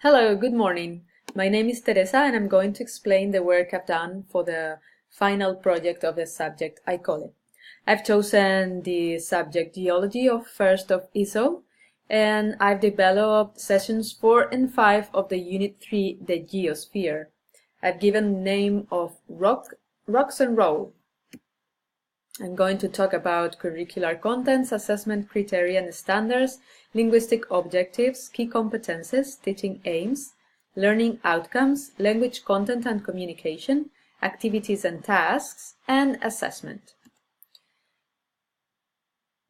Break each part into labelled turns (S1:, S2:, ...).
S1: Hello, good morning. My name is Teresa and I'm going to explain the work I've done for the final project of the subject CLIL. I've chosen the subject Geology of first of ISO and I've developed sessions 4 and 5 of the Unit 3, the Geosphere. I've given the name of Rocks and Roll. I'm going to talk about curricular contents, assessment criteria and standards, linguistic objectives, key competences, teaching aims, learning outcomes, language content and communication, activities and tasks, and assessment.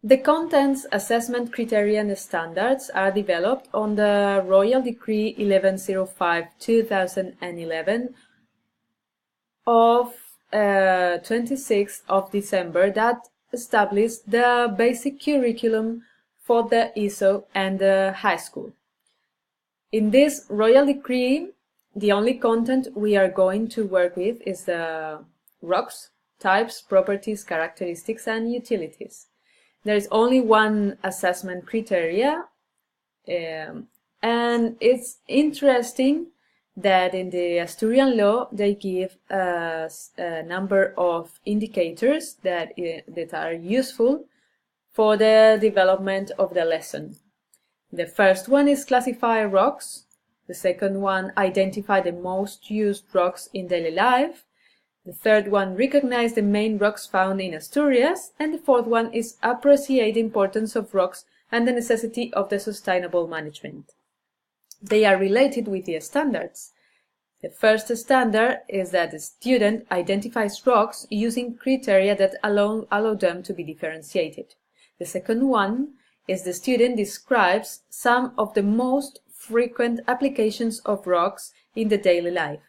S1: The contents, assessment criteria and standards are developed on the Royal Decree 1105/2011 of 26th of December that established the basic curriculum for the ISO and the high school. In this Royal Decree, the only content we are going to work with is the rocks, types, properties, characteristics, and utilities. There is only one assessment criteria, and it's interesting that in the Asturian law they give a number of indicators that are useful for the development of the lesson. The first one is classify rocks, the second one identify the most used rocks in daily life, the third one recognize the main rocks found in Asturias, and the fourth one is appreciate the importance of rocks and the necessity of the sustainable management. They are related with the standards. The first standard is that the student identifies rocks using criteria that allow them to be differentiated. The second one is the student describes some of the most frequent applications of rocks in the daily life.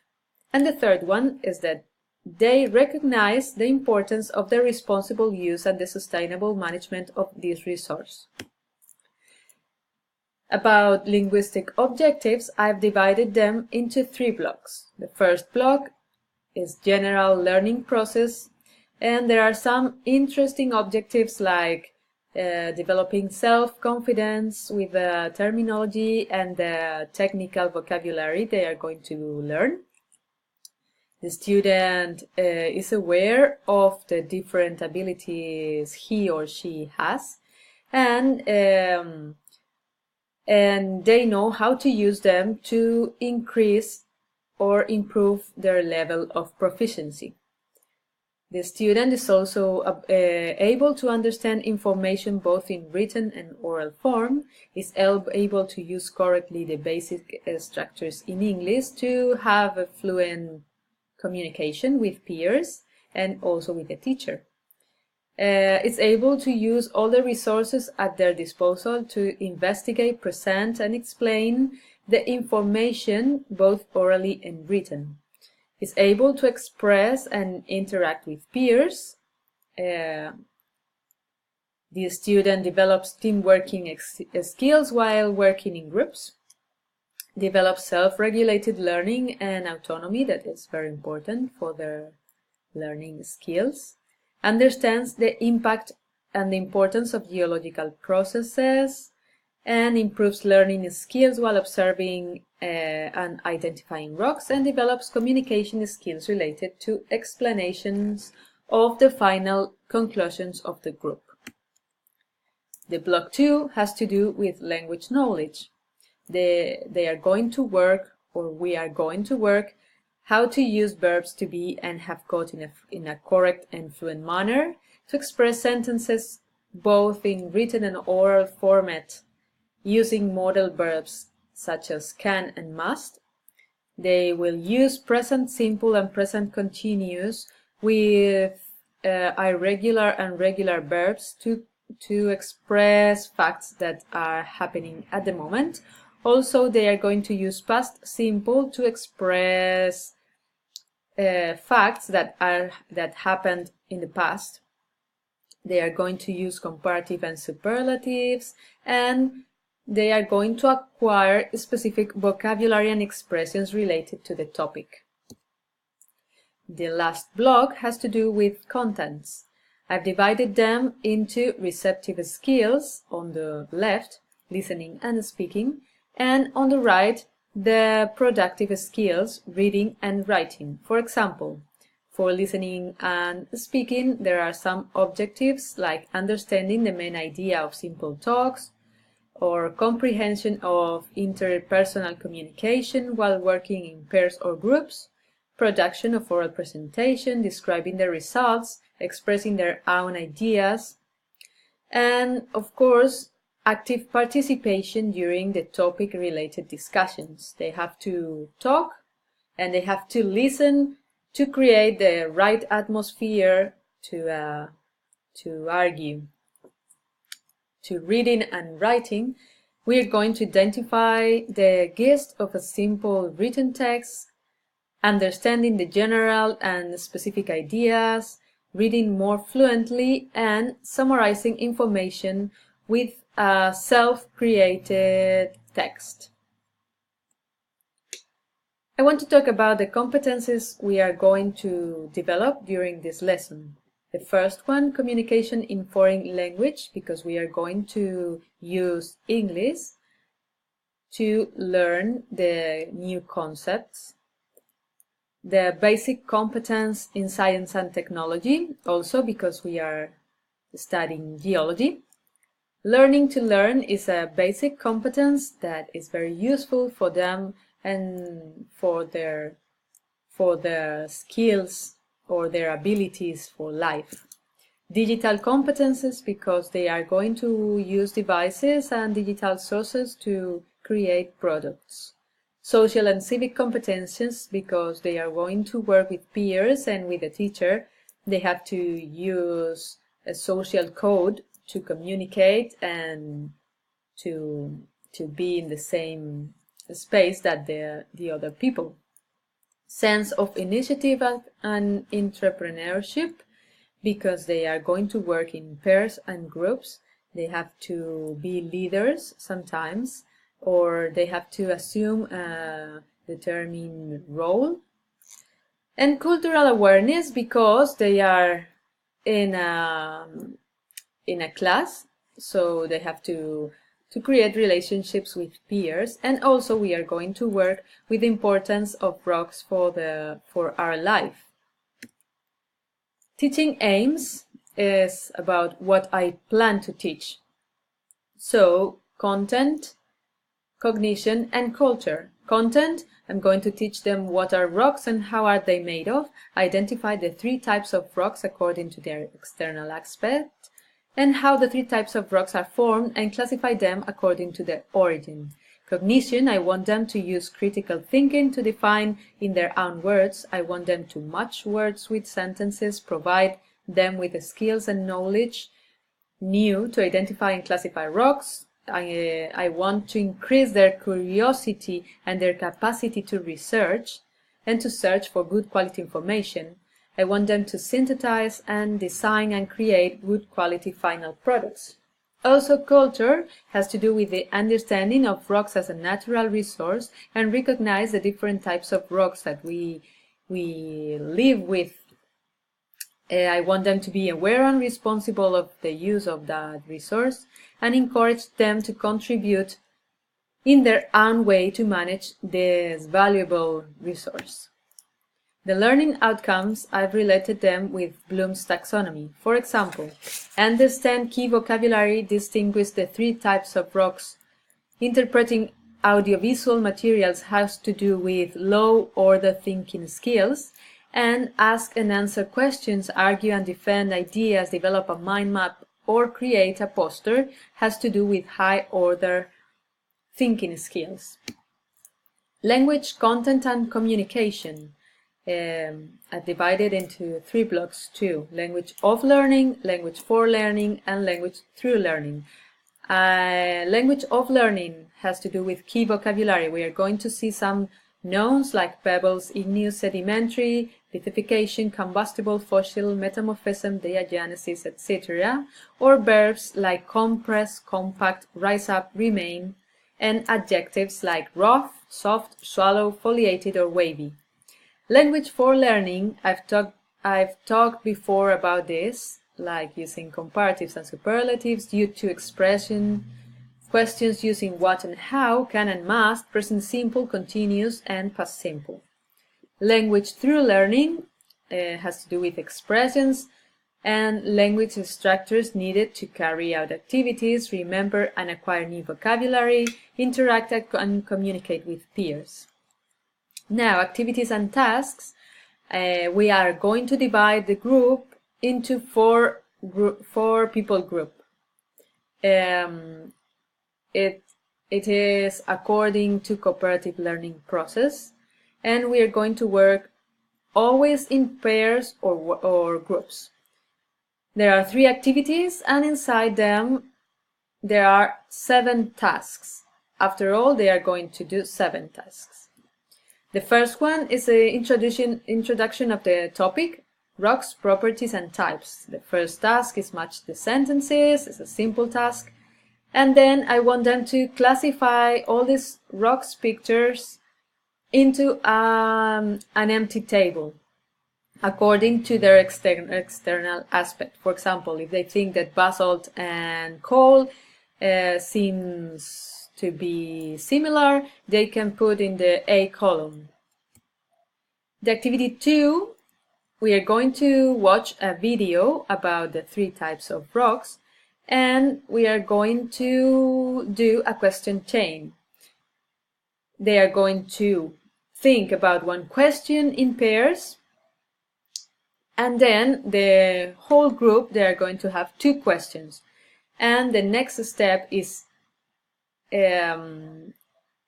S1: And the third one is that they recognize the importance of the responsible use and the sustainable management of this resource. About linguistic objectives, I've divided them into 3 blocks. The first block is general learning process, and there are some interesting objectives like developing self-confidence with the terminology and the technical vocabulary they are going to learn. The student is aware of the different abilities he or she has, and they know how to use them to increase or improve their level of proficiency. The student is also able to understand information both in written and oral form, is able to use correctly the basic structures in English to have a fluent communication with peers and also with the teacher. It's able to use all the resources at their disposal to investigate, present, and explain the information both orally and written. It's able to express and interact with peers. The student develops team working skills while working in groups. Develops self-regulated learning and autonomy, that is very important for their learning skills. Understands the impact and the importance of geological processes, and improves learning skills while observing and identifying rocks, and develops communication skills related to explanations of the final conclusions of the group. The block 2 has to do with language knowledge. They are going to work, or we are going to work, how to use verbs to be and have got in a correct and fluent manner, to express sentences both in written and oral format using modal verbs such as can and must. They will use present simple and present continuous with irregular and regular verbs to express facts that are happening at the moment. Also, they are going to use past simple to express facts that happened in the past. They are going to use comparative and superlatives, and they are going to acquire specific vocabulary and expressions related to the topic. The last block has to do with contents. I've divided them into receptive skills on the left, listening and speaking, and on the right, the productive skills reading and writing. For example, for listening and speaking, there are some objectives like understanding the main idea of simple talks, or comprehension of interpersonal communication while working in pairs or groups, production of oral presentation, describing the results, expressing their own ideas, and of course, active participation during the topic-related discussions. They have to talk and they have to listen to create the right atmosphere to argue. To reading and writing, we are going to identify the gist of a simple written text, understanding the general and specific ideas, reading more fluently, and summarizing information with a self-created text. I want to talk about the competencies we are going to develop during this lesson. The first one, communication in foreign language, because we are going to use English to learn the new concepts. The basic competence in science and technology, also because we are studying geology. Learning to learn is a basic competence that is very useful for them and for their skills or their abilities for life. Digital competences, because they are going to use devices and digital sources to create products. Social and civic competences, because they are going to work with peers and with a teacher. They have to use a social code to communicate and to be in the same space that the other people. Sense of initiative and entrepreneurship, because they are going to work in pairs and groups. They have to be leaders sometimes, or they have to assume a determined role. And cultural awareness, because they are in a class, so they have to create relationships with peers. And also we are going to work with the importance of rocks for our life. Teaching aims is about what I plan to teach. So content, cognition, and culture. Content, I'm going to teach them what are rocks and how are they made of, identify the 3 types of rocks according to their external aspect, and how the 3 types of rocks are formed, and classify them according to their origin. Cognition, I want them to use critical thinking to define in their own words. I want them to match words with sentences, provide them with the skills and knowledge new to identify and classify rocks. I want to increase their curiosity and their capacity to research and to search for good quality information. I want them to synthesize and design and create good quality final products. Also, culture has to do with the understanding of rocks as a natural resource and recognize the different types of rocks that we live with. I want them to be aware and responsible of the use of that resource and encourage them to contribute in their own way to manage this valuable resource. The learning outcomes, I've related them with Bloom's taxonomy. For example, understand key vocabulary, distinguish the 3 types of rocks. Interpreting audiovisual materials has to do with low-order thinking skills. And ask and answer questions, argue and defend ideas, develop a mind map, or create a poster has to do with high-order thinking skills. Language, content, and communication. I've divided into 3 blocks too. Language of learning, language for learning, and language through learning. Language of learning has to do with key vocabulary. We are going to see some nouns like pebbles, igneous, sedimentary, lithification, combustible, fossil, metamorphism, diagenesis, etc. Or verbs like compress, compact, rise up, remain, and adjectives like rough, soft, shallow, foliated, or wavy. Language for learning, I've talked before about this, like using comparatives and superlatives due to expression Questions using what and how, can and must, present simple, continuous, and past simple. Language through learning has to do with expressions and language structures needed to carry out activities, remember and acquire new vocabulary, interact and communicate with peers. Now, activities and tasks. We are going to divide the group into four people group. It is according to cooperative learning process, and we are going to work always in pairs or groups. There are 3 activities, and inside them there are 7 tasks. After all, they are going to do 7 tasks. The first one is the introduction of the topic, rocks, properties and types. The first task is match the sentences. It's a simple task. And then I want them to classify all these rocks pictures into an empty table according to their external aspect. For example, if they think that basalt and coal seems to be similar, they can put in the A column. The activity 2, we are going to watch a video about the 3 types of rocks, and we are going to do a question chain. They are going to think about one question in pairs, and then the whole group, they are going to have 2 questions. And the next step is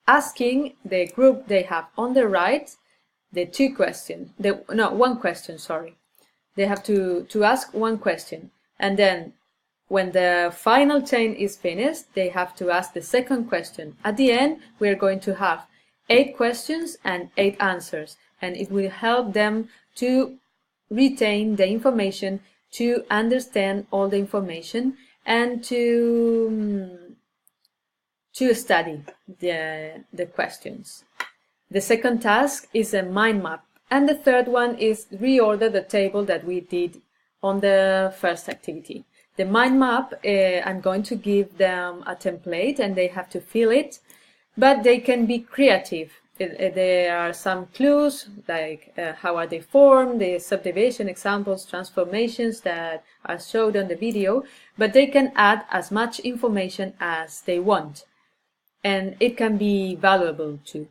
S1: asking the group they have on the right one question, sorry. They have to ask one question, and then when the final chain is finished, they have to ask the second question. At the end, we are going to have 8 questions and 8 answers, and it will help them to retain the information, to understand all the information, and to study the questions. The second task is a mind map, and the third one is reorder the table that we did on the first activity. The mind map, I'm going to give them a template and they have to fill it, but they can be creative. There are some clues, like how are they formed, the subdivision examples, transformations that are showed on the video, but they can add as much information as they want, and it can be valuable too.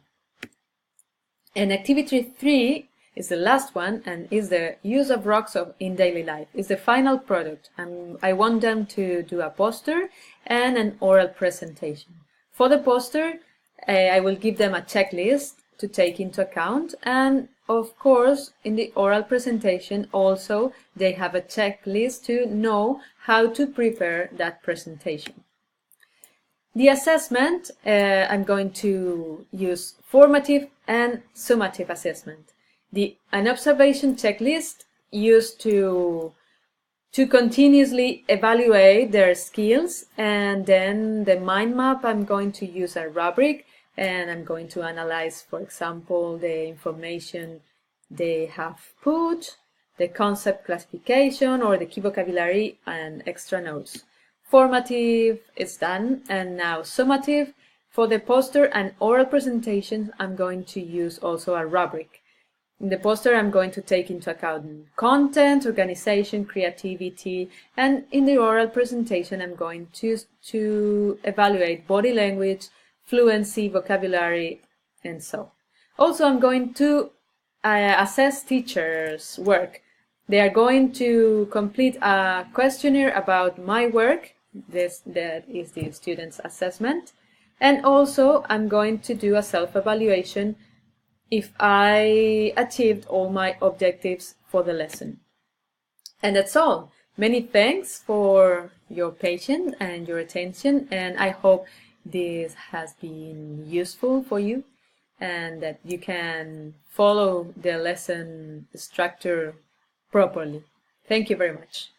S1: And activity 3 is the last one, and is the use of rocks in daily life. It's the final product, and I want them to do a poster and an oral presentation. For the poster, I will give them a checklist to take into account, and of course in the oral presentation also they have a checklist to know how to prepare that presentation. The assessment, I'm going to use formative and summative assessment. An observation checklist used to continuously evaluate their skills, and then the mind map, I'm going to use a rubric, and I'm going to analyze, for example, the information they have put, the concept classification or the key vocabulary and extra notes. Formative is done, and now summative. For the poster and oral presentations, I'm going to use also a rubric. In the poster, I'm going to take into account content, organization, creativity, and in the oral presentation, I'm going to evaluate body language, fluency, vocabulary, and so. Also, I'm going to assess teachers' work. They are going to complete a questionnaire about my work. That is the student's assessment. And also, I'm going to do a self-evaluation if I achieved all my objectives for the lesson. And that's all. Many thanks for your patience and your attention, and I hope this has been useful for you and that you can follow the lesson structure properly. Thank you very much.